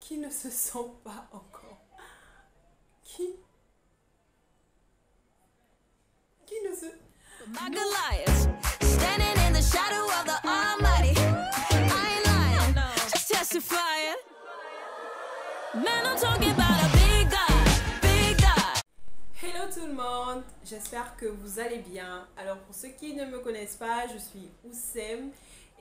qui ne se sent pas encore, qui ne se... My Goliath, standing in the shadow of the Almighty. I ain't lying, just testifying. Man, I'm talking about a big God, big God. Hello tout le monde, j'espère que vous allez bien. Alors pour ceux qui ne me connaissent pas, je suis Oussem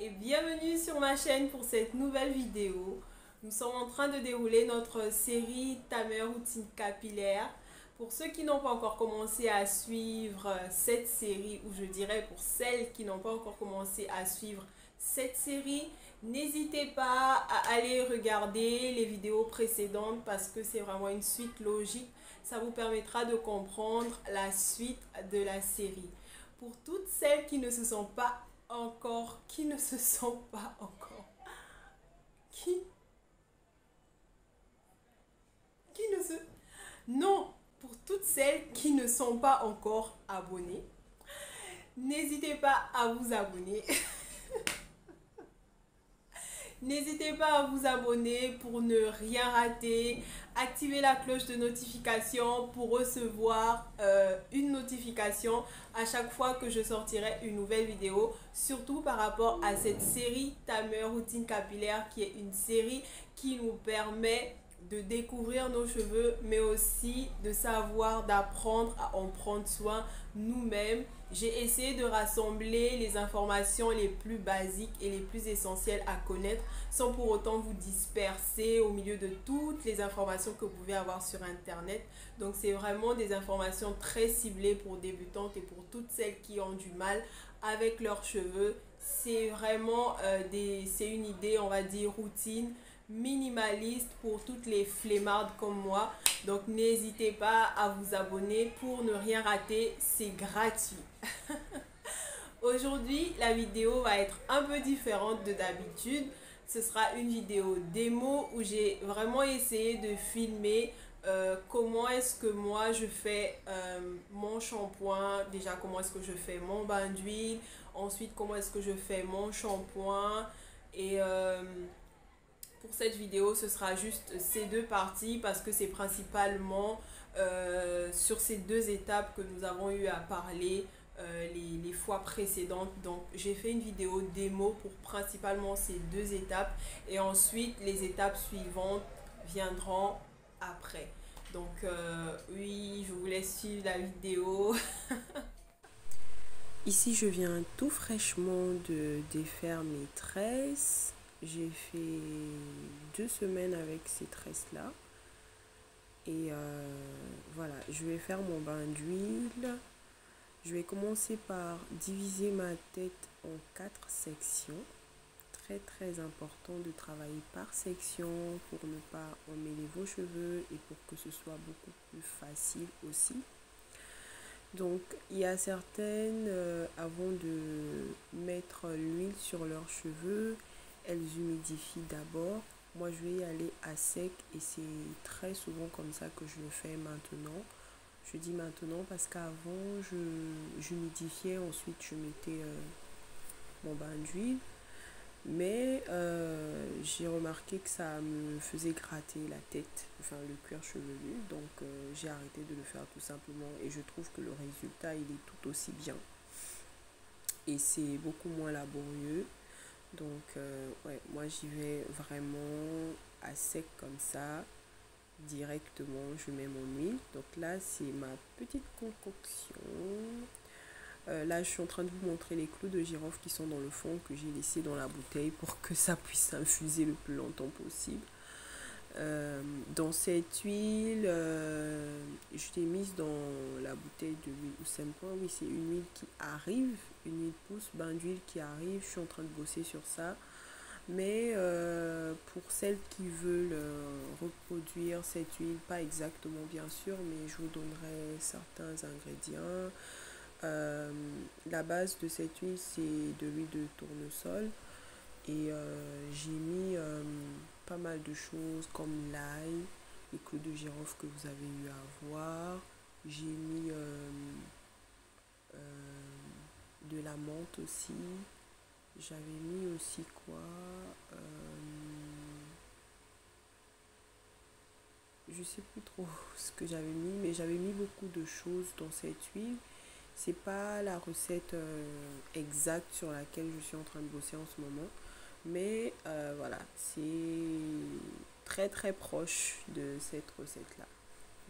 et bienvenue sur ma chaîne pour cette nouvelle vidéo. Nous sommes en train de dérouler notre série Ta meilleure routine capillaire. Pour ceux qui n'ont pas encore commencé à suivre cette série, ou je dirais pour celles qui n'ont pas encore commencé à suivre cette série, n'hésitez pas à aller regarder les vidéos précédentes parce que c'est vraiment une suite logique. Ça vous permettra de comprendre la suite de la série. Pour toutes celles qui ne se sont pas encore, qui ne ne se... Non, pour toutes celles qui ne sont pas encore abonnées, n'hésitez pas à vous abonner. N'hésitez pas à vous abonner pour ne rien rater. Activez la cloche de notification pour recevoir une notification à chaque fois que je sortirai une nouvelle vidéo. Surtout par rapport à cette série Ta meilleure routine capillaire, qui est une série qui nous permet de découvrir nos cheveux, mais aussi de savoir, d'apprendre à en prendre soin nous-mêmes. J'ai essayé de rassembler les informations les plus basiques et les plus essentielles à connaître sans pour autant vous disperser au milieu de toutes les informations que vous pouvez avoir sur internet. Donc c'est vraiment des informations très ciblées pour débutantes et pour toutes celles qui ont du mal avec leurs cheveux. C'est vraiment c'est une idée, on va dire, routine minimaliste pour toutes les flemmardes comme moi. Donc n'hésitez pas à vous abonner pour ne rien rater, c'est gratuit. Aujourd'hui, la vidéo va être un peu différente de d'habitude. Ce sera une vidéo démo où j'ai vraiment essayé de filmer comment est-ce que moi je fais mon shampoing. Déjà, comment est-ce que je fais mon bain d'huile. Ensuite, comment est-ce que je fais mon shampoing. Et pour cette vidéo, ce sera juste ces deux parties parce que c'est principalement sur ces deux étapes que nous avons eu à parler les fois précédentes. Donc j'ai fait une vidéo démo pour principalement ces deux étapes et ensuite les étapes suivantes viendront après. Donc oui, je vous laisse suivre la vidéo. Ici je viens tout fraîchement de défaire mes tresses. J'ai fait 2 semaines avec ces tresses-là. Et voilà, je vais faire mon bain d'huile. Je vais commencer par diviser ma tête en 4 sections. Très très important de travailler par section pour ne pas emmêler vos cheveux et pour que ce soit beaucoup plus facile aussi. Donc il y a certaines, avant de mettre l'huile sur leurs cheveux, elles humidifient d'abord. Moi je vais y aller à sec et c'est très souvent comme ça que je le fais maintenant. Je dis maintenant parce qu'avant j'humidifiais, ensuite je mettais mon bain d'huile. Mais j'ai remarqué que ça me faisait gratter la tête, enfin le cuir chevelu. Donc j'ai arrêté de le faire tout simplement et je trouve que le résultat il est tout aussi bien. Et c'est beaucoup moins laborieux. Donc ouais, moi j'y vais vraiment à sec comme ça, directement je mets mon huile. Donc là c'est ma petite concoction. Là je suis en train de vous montrer les clous de girofle qui sont dans le fond, que j'ai laissé dans la bouteille pour que ça puisse infuser le plus longtemps possible. Dans cette huile, je l'ai mise dans la bouteille de l'huile Oussem. Oui, c'est une huile qui arrive, une huile pousse, bain d'huile qui arrive. Je suis en train de bosser sur ça. Mais pour celles qui veulent reproduire cette huile, pas exactement bien sûr, mais je vous donnerai certains ingrédients. La base de cette huile, c'est de l'huile de tournesol. Et j'ai mis pas mal de choses comme l'ail, les clous de girofle que vous avez eu à voir. J'ai mis de la menthe aussi. J'avais mis aussi quoi je sais plus trop ce que j'avais mis, mais j'avais mis beaucoup de choses dans cette huile. C'est pas la recette exacte sur laquelle je suis en train de bosser en ce moment, mais voilà, c'est très très proche de cette recette-là.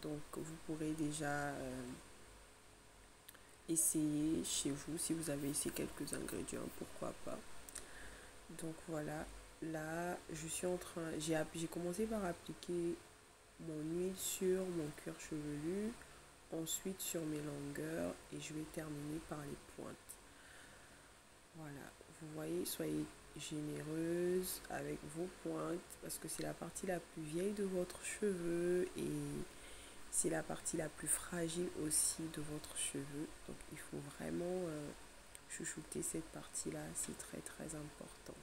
Donc vous pourrez déjà essayer chez vous si vous avez essayé quelques ingrédients, pourquoi pas. Donc voilà, là je suis en train, j'ai commencé par appliquer mon huile sur mon cuir chevelu, ensuite sur mes longueurs et je vais terminer par les pointes. Voilà, vous voyez, soyez généreuse avec vos pointes parce que c'est la partie la plus vieille de votre cheveu et c'est la partie la plus fragile aussi de votre cheveu. Donc il faut vraiment chouchouter cette partie-là, c'est très très important.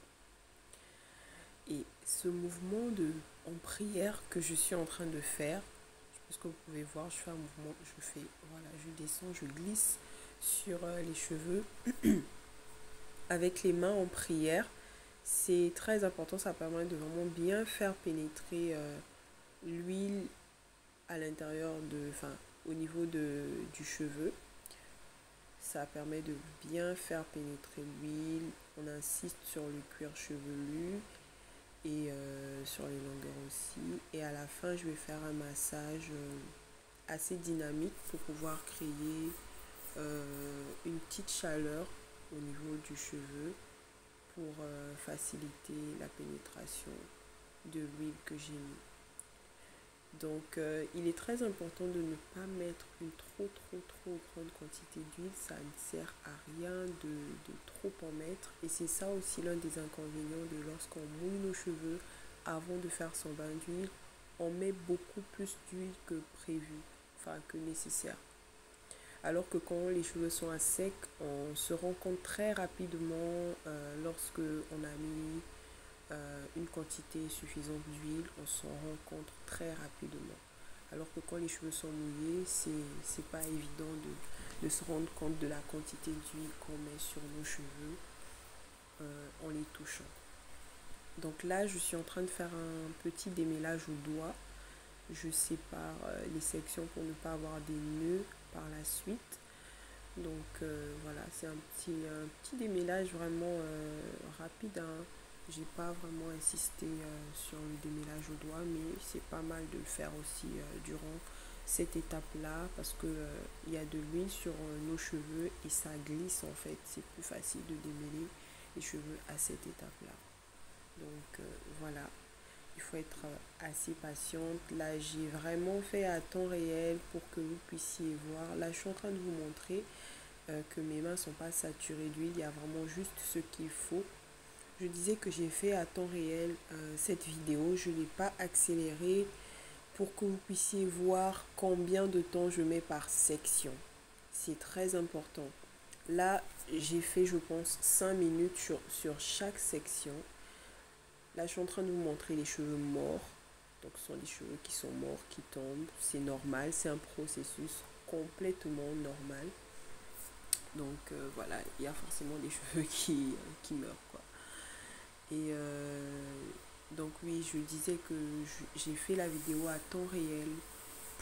Et ce mouvement en prière que je suis en train de faire, je pense que vous pouvez voir, je fais un mouvement, voilà, je descends, je glisse sur les cheveux avec les mains en prière. C'est très important, ça permet de vraiment bien faire pénétrer l'huile à l'intérieur au niveau du cheveu. Ça permet de bien faire pénétrer l'huile. On insiste sur le cuir chevelu et sur les longueurs aussi. Et à la fin, je vais faire un massage assez dynamique pour pouvoir créer une petite chaleur au niveau du cheveu pour faciliter la pénétration de l'huile que j'ai mis. Donc il est très important de ne pas mettre une trop grande quantité d'huile, ça ne sert à rien de trop en mettre et c'est ça aussi l'un des inconvénients de lorsqu'on mouille nos cheveux avant de faire son bain d'huile, on met beaucoup plus d'huile que prévu, que nécessaire. Alors que quand les cheveux sont à sec, on se rend compte très rapidement lorsque on a mis une quantité suffisante d'huile, on s'en rend compte très rapidement. Alors que quand les cheveux sont mouillés, c'est pas évident de se rendre compte de la quantité d'huile qu'on met sur nos cheveux en les touchant. Donc là, je suis en train de faire un petit démêlage au doigt. Je sépare les sections pour ne pas avoir des nœuds par la suite. Donc voilà, c'est un petit démêlage vraiment rapide. J'ai pas vraiment insisté sur le démêlage au doigt, mais c'est pas mal de le faire aussi durant cette étape-là parce que il y a de l'huile sur nos cheveux et ça glisse en fait. C'est plus facile de démêler les cheveux à cette étape-là. Donc voilà, il faut être assez patiente. Là, j'ai vraiment fait à temps réel pour que vous puissiez voir. Là, je suis en train de vous montrer que mes mains ne sont pas saturées d'huile. Il y a vraiment juste ce qu'il faut. Je disais que j'ai fait à temps réel cette vidéo. Je ne l'ai pas accélérée pour que vous puissiez voir combien de temps je mets par section. C'est très important. Là, j'ai fait, je pense, 5 minutes sur chaque section. Là, je suis en train de vous montrer les cheveux morts. Donc, ce sont des cheveux qui sont morts, qui tombent. C'est normal, c'est un processus complètement normal. Donc, voilà, il y a forcément des cheveux qui meurent, quoi. Et donc, oui, je disais que j'ai fait la vidéo à temps réel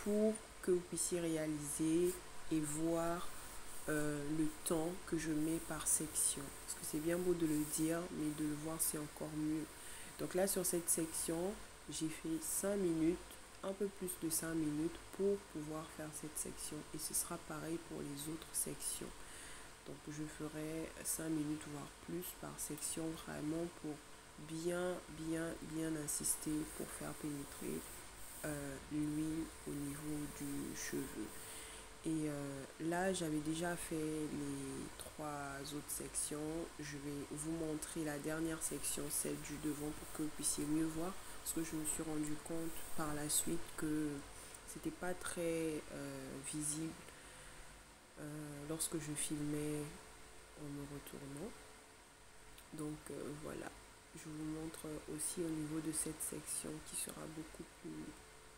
pour que vous puissiez réaliser et voir le temps que je mets par section. Parce que c'est bien beau de le dire, mais de le voir, c'est encore mieux. Donc là, sur cette section, j'ai fait 5 minutes, un peu plus de 5 minutes pour pouvoir faire cette section. Et ce sera pareil pour les autres sections. Donc je ferai 5 minutes, voire plus par section, vraiment pour bien insister pour faire pénétrer l'huile au niveau du cheveu. Et là, j'avais déjà fait les 3 autres sections. Je vais vous montrer la dernière section, celle du devant, pour que vous puissiez mieux voir. Parce que je me suis rendu compte par la suite que c'était pas très visible lorsque je filmais en me retournant. Donc voilà. Je vous montre aussi au niveau de cette section qui sera beaucoup plus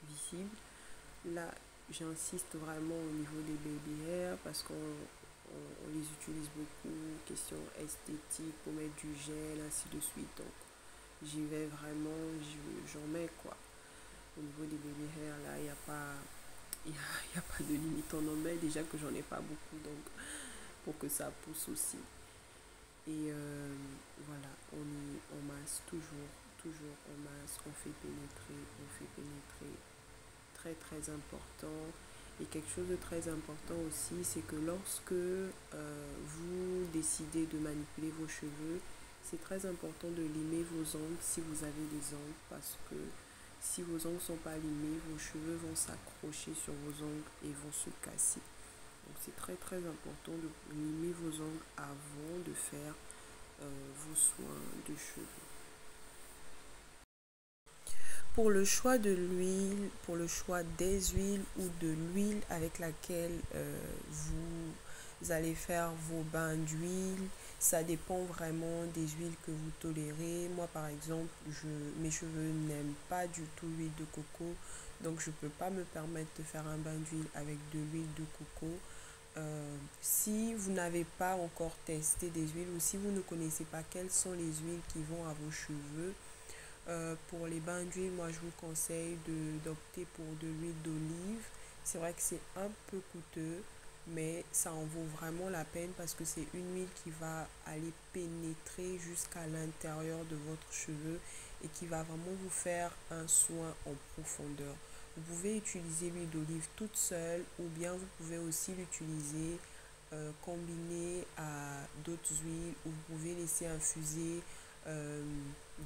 visible. Là, j'insiste vraiment au niveau des baby hair parce qu'on les utilise beaucoup, question esthétique, pour mettre du gel, ainsi de suite. Donc j'y vais vraiment, j'en mets quoi. Au niveau des baby hair, là, il y a pas de limite. On en met déjà que j'en ai pas beaucoup, donc pour que ça pousse aussi. Et voilà, on masse toujours on masse, on fait pénétrer. Très très important. Et quelque chose de très important aussi, c'est que lorsque vous décidez de manipuler vos cheveux, c'est très important de limer vos ongles si vous avez des ongles, parce que si vos ongles ne sont pas limés, vos cheveux vont s'accrocher sur vos ongles et vont se casser. Donc c'est très très important de limer vos ongles avant de faire vos soins de cheveux. Pour le choix de l'huile, pour le choix des huiles ou de l'huile avec laquelle vous allez faire vos bains d'huile, ça dépend vraiment des huiles que vous tolérez. Moi par exemple, mes cheveux n'aiment pas du tout l'huile de coco, donc je ne peux pas me permettre de faire un bain d'huile avec de l'huile de coco. Si vous n'avez pas encore testé des huiles ou si vous ne connaissez pas quelles sont les huiles qui vont à vos cheveux, pour les bains d'huile, moi je vous conseille d'opter pour de l'huile d'olive. C'est vrai que c'est un peu coûteux, mais ça en vaut vraiment la peine parce que c'est une huile qui va aller pénétrer jusqu'à l'intérieur de votre cheveu et qui va vraiment vous faire un soin en profondeur. Vous pouvez utiliser l'huile d'olive toute seule ou bien vous pouvez aussi l'utiliser combiné à d'autres huiles ou vous pouvez laisser infuser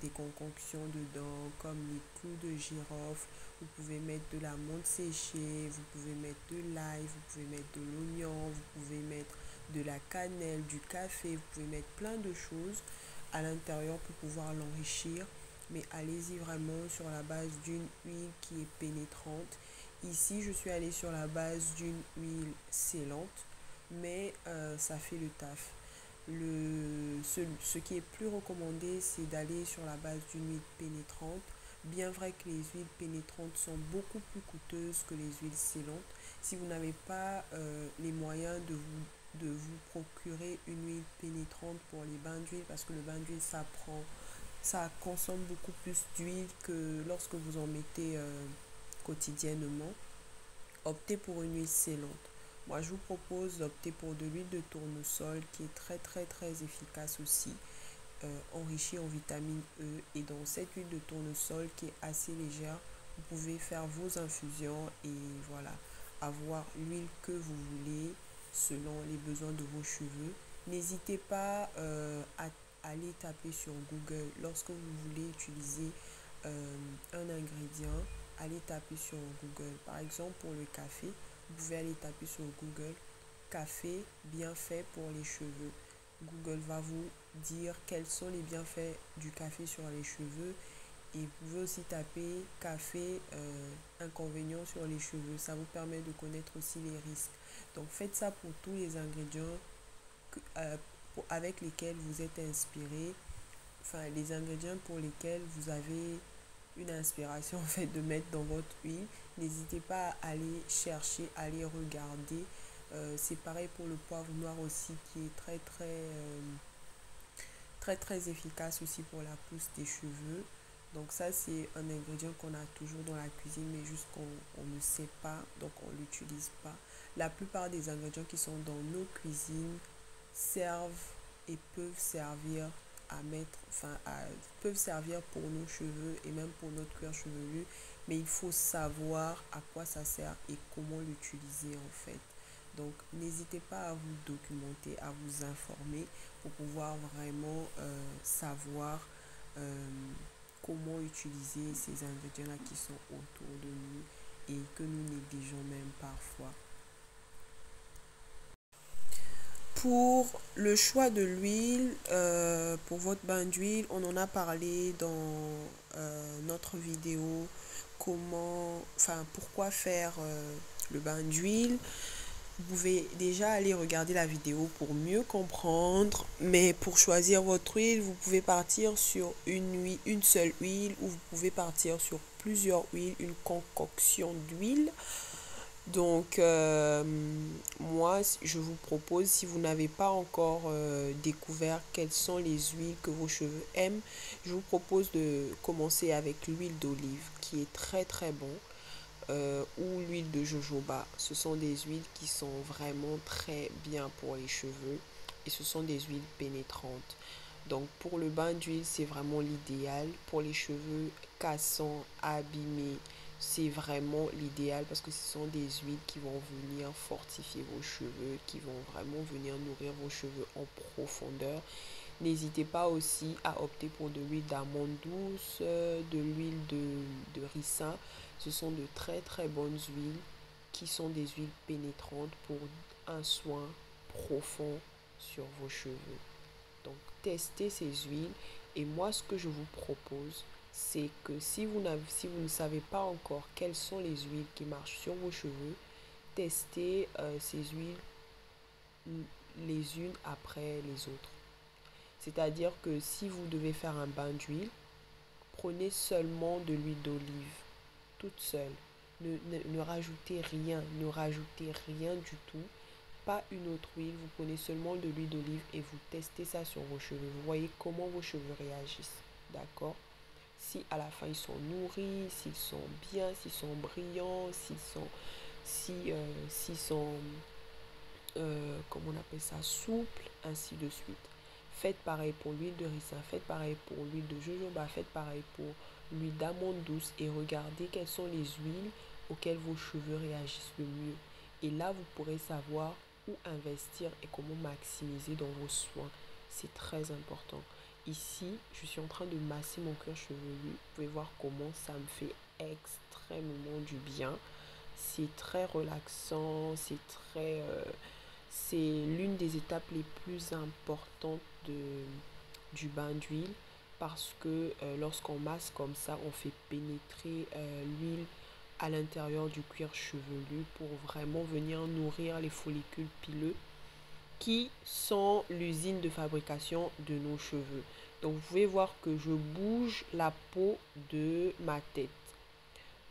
des concoctions dedans comme les clous de girofle. Vous pouvez mettre de la menthe séchée, vous pouvez mettre de l'ail, vous pouvez mettre de l'oignon, vous pouvez mettre de la cannelle, du café, vous pouvez mettre plein de choses à l'intérieur pour pouvoir l'enrichir. Mais allez-y vraiment sur la base d'une huile qui est pénétrante. Ici, je suis allée sur la base d'une huile scellante, mais ça fait le taf. Ce qui est plus recommandé, c'est d'aller sur la base d'une huile pénétrante. Bien vrai que les huiles pénétrantes sont beaucoup plus coûteuses que les huiles scellantes. Si vous n'avez pas les moyens de vous procurer une huile pénétrante pour les bains d'huile, parce que le bain d'huile, ça consomme beaucoup plus d'huile que lorsque vous en mettez quotidiennement, optez pour une huile scellante. Moi, je vous propose d'opter pour de l'huile de tournesol qui est très très très efficace aussi, enrichie en vitamine E. Et dans cette huile de tournesol qui est assez légère, vous pouvez faire vos infusions et voilà, avoir l'huile que vous voulez selon les besoins de vos cheveux. N'hésitez pas à aller taper sur Google lorsque vous voulez utiliser un ingrédient. Allez taper sur Google. Par exemple, pour le café, vous pouvez aller taper sur Google café bienfaits pour les cheveux. Google va vous dire quels sont les bienfaits du café sur les cheveux. Et vous pouvez aussi taper café inconvénients sur les cheveux. Ça vous permet de connaître aussi les risques. Donc faites ça pour tous les ingrédients avec lesquels vous êtes inspiré. Enfin, les ingrédients pour lesquels vous avez une inspiration en fait de mettre dans votre huile. N'hésitez pas à aller chercher, à aller regarder. C'est pareil pour le poivre noir aussi qui est très efficace aussi pour la pousse des cheveux. Donc ça c'est un ingrédient qu'on a toujours dans la cuisine mais juste qu'on ne sait pas, donc on ne l'utilise pas. La plupart des ingrédients qui sont dans nos cuisines servent et peuvent servir peuvent servir pour nos cheveux et même pour notre cuir chevelu, mais il faut savoir à quoi ça sert et comment l'utiliser en fait. Donc n'hésitez pas à vous documenter, à vous informer pour pouvoir vraiment savoir comment utiliser ces ingrédients-là qui sont autour de nous et que nous négligeons même parfois. Pour le choix de l'huile, pour votre bain d'huile, on en a parlé dans notre vidéo pourquoi faire le bain d'huile. Vous pouvez déjà aller regarder la vidéo pour mieux comprendre, mais pour choisir votre huile, vous pouvez partir sur une seule huile ou vous pouvez partir sur plusieurs huiles, une concoction d'huile. Donc, moi, je vous propose, si vous n'avez pas encore découvert quelles sont les huiles que vos cheveux aiment, je vous propose de commencer avec l'huile d'olive, qui est très très bon. ou l'huile de jojoba. Ce sont des huiles qui sont vraiment très bien pour les cheveux et ce sont des huiles pénétrantes. Donc pour le bain d'huile, c'est vraiment l'idéal. Pour les cheveux cassants, abîmés, c'est vraiment l'idéal parce que ce sont des huiles qui vont venir fortifier vos cheveux, qui vont vraiment venir nourrir vos cheveux en profondeur. N'hésitez pas aussi à opter pour de l'huile d'amande douce, de l'huile de ricin. Ce sont de très très bonnes huiles qui sont des huiles pénétrantes pour un soin profond sur vos cheveux. Donc testez ces huiles et moi ce que je vous propose c'est que si vous ne savez pas encore quelles sont les huiles qui marchent sur vos cheveux, testez ces huiles les unes après les autres. C'est-à-dire que si vous devez faire un bain d'huile, prenez seulement de l'huile d'olive, toute seule. Ne rajoutez rien, ne rajoutez rien du tout. Pas une autre huile, vous prenez seulement de l'huile d'olive et vous testez ça sur vos cheveux. Vous voyez comment vos cheveux réagissent, d'accord? Si à la fin ils sont nourris, s'ils sont bien, s'ils sont brillants, s'ils sont, comment on appelle ça, souples, ainsi de suite. Faites pareil pour l'huile de ricin, faites pareil pour l'huile de jojoba, faites pareil pour l'huile d'amande douce et regardez quelles sont les huiles auxquelles vos cheveux réagissent le mieux. Et là, vous pourrez savoir où investir et comment maximiser dans vos soins. C'est très important. Ici, je suis en train de masser mon cuir chevelu. Vous pouvez voir comment ça me fait extrêmement du bien. C'est très relaxant, c'est l'une des étapes les plus importantes du bain d'huile parce que lorsqu'on masse comme ça, on fait pénétrer l'huile à l'intérieur du cuir chevelu pour vraiment venir nourrir les follicules pileux qui sont l'usine de fabrication de nos cheveux. Donc vous pouvez voir que je bouge la peau de ma tête.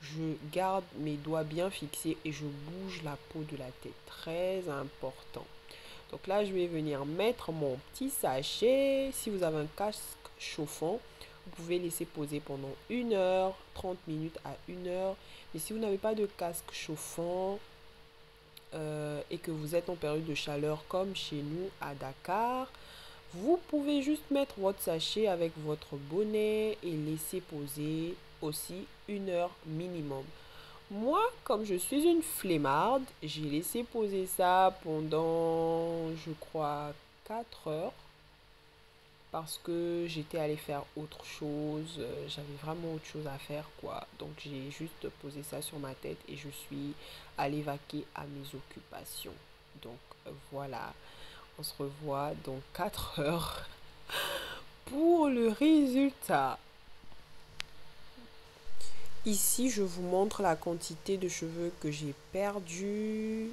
Je garde mes doigts bien fixés et je bouge la peau de la tête. Très important. Donc là, je vais venir mettre mon petit sachet. Si vous avez un casque chauffant, vous pouvez laisser poser pendant 1 heure, 30 minutes à 1 heure. Mais si vous n'avez pas de casque chauffant et que vous êtes en période de chaleur comme chez nous à Dakar, vous pouvez juste mettre votre sachet avec votre bonnet et laisser poser aussi 1 heure minimum. Moi, comme je suis une flemmarde, j'ai laissé poser ça pendant, je crois, 4 heures. Parce que j'étais allée faire autre chose. J'avais vraiment autre chose à faire, quoi. Donc, j'ai juste posé ça sur ma tête et je suis allée vaquer à mes occupations. Donc, voilà. On se revoit dans 4 heures pour le résultat. Ici, je vous montre la quantité de cheveux que j'ai perdu.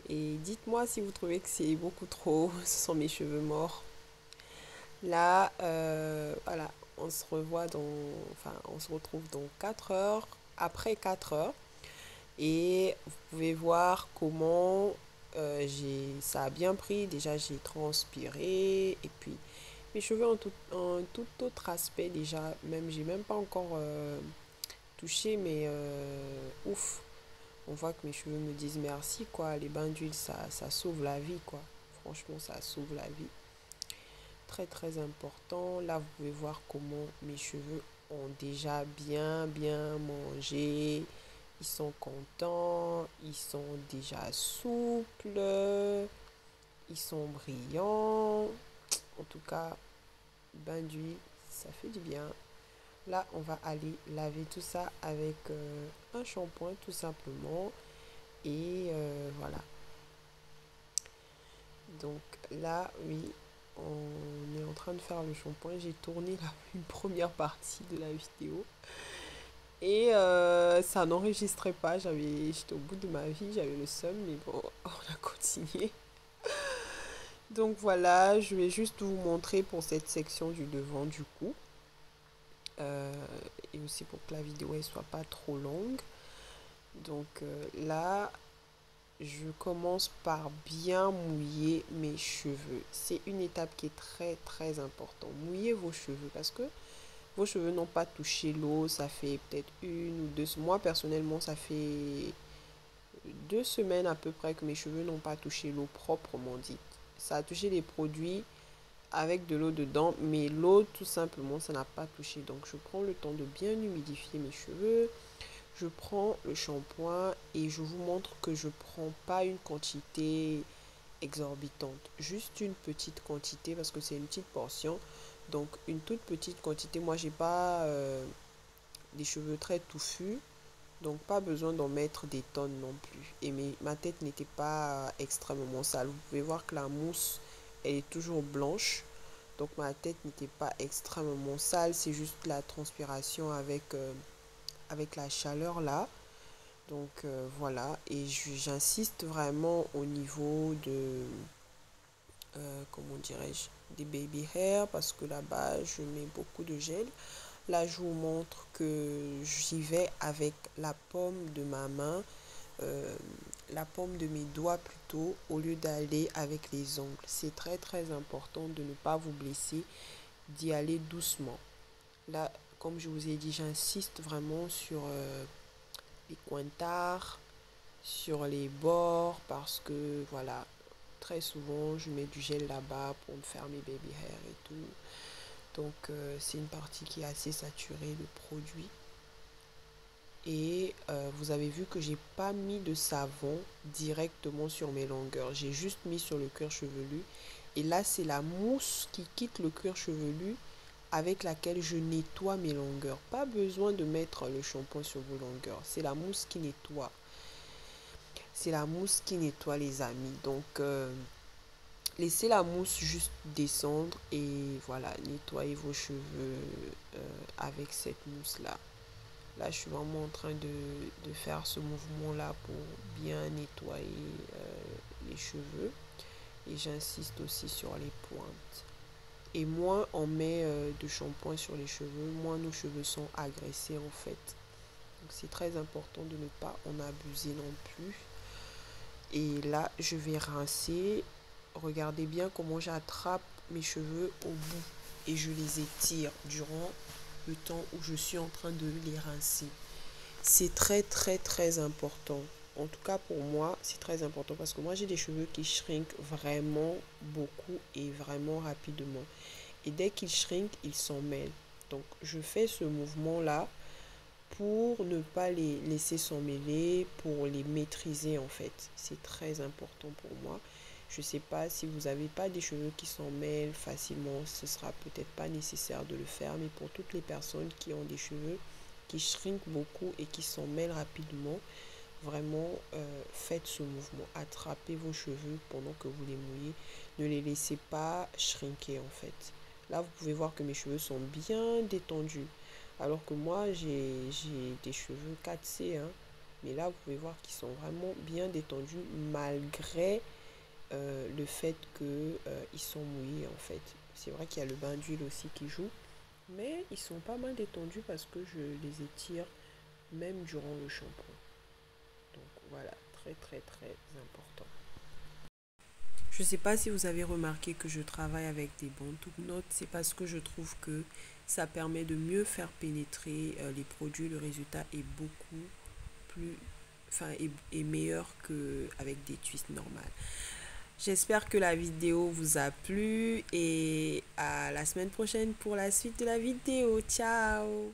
Et dites-moi si vous trouvez que c'est beaucoup trop. Ce sont mes cheveux morts. Là, voilà, on se retrouve dans 4 heures. Après 4 heures. Et vous pouvez voir comment ça a bien pris. Déjà, j'ai transpiré. Et puis, mes cheveux ont un tout autre aspect déjà. J'ai même pas encore touché, mais ouf. On voit que mes cheveux me disent merci, quoi. Les bains d'huile, ça sauve la vie, quoi. Franchement, ça sauve la vie. Très, très important. Là, vous pouvez voir comment mes cheveux ont déjà bien mangé. Ils sont contents. Ils sont déjà souples. Ils sont brillants. En tout cas, bain d'huile, ça fait du bien. Là, on va aller laver tout ça avec un shampoing tout simplement. Et voilà. Donc là, oui, on est en train de faire le shampoing. J'ai tourné une première partie de la vidéo. Et ça n'enregistrait pas. J'étais au bout de ma vie, j'avais le seum, mais bon, on a continué. Donc voilà, je vais juste vous montrer pour cette section du devant du cou. Et aussi pour que la vidéo ne soit pas trop longue. Donc là, je commence par bien mouiller mes cheveux. C'est une étape qui est très très importante. Mouillez vos cheveux parce que vos cheveux n'ont pas touché l'eau, ça fait peut-être 1 ou 2 semaines. Moi, personnellement, ça fait 2 semaines à peu près que mes cheveux n'ont pas touché l'eau proprement dite. Ça a touché les produits avec de l'eau dedans, mais l'eau, tout simplement, ça n'a pas touché. Donc, je prends le temps de bien humidifier mes cheveux. Je prends le shampoing et je vous montre que je prends pas une quantité exorbitante, juste une petite quantité parce que c'est une petite portion, donc une toute petite quantité. Moi j'ai pas des cheveux très touffus, donc pas besoin d'en mettre des tonnes non plus, et ma tête n'était pas extrêmement sale. Vous pouvez voir que la mousse elle est toujours blanche, donc ma tête n'était pas extrêmement sale, c'est juste la transpiration avec la chaleur là. Donc voilà, et j'insiste vraiment au niveau de, comment dirais-je, des baby hair, parce que là-bas je mets beaucoup de gel. Là je vous montre que j'y vais avec la paume de ma main, la paume de mes doigts plutôt, au lieu d'aller avec les ongles. C'est très très important de ne pas vous blesser, d'y aller doucement. Là, comme je vous ai dit, j'insiste vraiment sur les pointards, sur les bords, parce que voilà, très souvent je mets du gel là-bas pour me faire mes baby hair et tout. Donc c'est une partie qui est assez saturée de produit. Et vous avez vu que j'ai pas mis de savon directement sur mes longueurs, j'ai juste mis sur le cuir chevelu. Et là c'est la mousse qui quitte le cuir chevelu avec laquelle je nettoie mes longueurs. Pas besoin de mettre le shampoing sur vos longueurs, c'est la mousse qui nettoie. C'est la mousse qui nettoie, les amis. Donc laissez la mousse juste descendre et voilà, nettoyez vos cheveux avec cette mousse là. Là je suis vraiment en train de faire ce mouvement là pour bien nettoyer les cheveux, et j'insiste aussi sur les pointes. Et moins on met de shampoing sur les cheveux, moins nos cheveux sont agressés en fait. Donc c'est très important de ne pas en abuser non plus. Et là je vais rincer. Regardez bien comment j'attrape mes cheveux au bout et je les étire durant le temps où je suis en train de les rincer. C'est très très très important. En tout cas pour moi c'est très important, parce que moi j'ai des cheveux qui shrinkent vraiment beaucoup et vraiment rapidement. Et dès qu'ils shrinkent, ils s'en mêlent. Donc je fais ce mouvement là pour ne pas les laisser s'emmêler, pour les maîtriser en fait. C'est très important pour moi. Je sais pas si vous n'avez pas des cheveux qui s'en mêlent facilement, ce sera peut-être pas nécessaire de le faire, mais pour toutes les personnes qui ont des cheveux qui shrinkent beaucoup et qui s'en mêlent rapidement, vraiment faites ce mouvement. Attrapez vos cheveux pendant que vous les mouillez, ne les laissez pas shrinker en fait. Là vous pouvez voir que mes cheveux sont bien détendus, alors que moi j'ai des cheveux 4C, hein. Mais là vous pouvez voir qu'ils sont vraiment bien détendus malgré le fait que ils sont mouillés en fait. C'est vrai qu'il y a le bain d'huile aussi qui joue, mais ils sont pas mal détendus parce que je les étire même durant le shampoing. Donc voilà, très très très important. Je ne sais pas si vous avez remarqué que je travaille avec des Bantu Knots, c'est parce que je trouve que ça permet de mieux faire pénétrer les produits. Le résultat est beaucoup plus, est meilleur qu'avec des twists normales. J'espère que la vidéo vous a plu et à la semaine prochaine pour la suite de la vidéo. Ciao!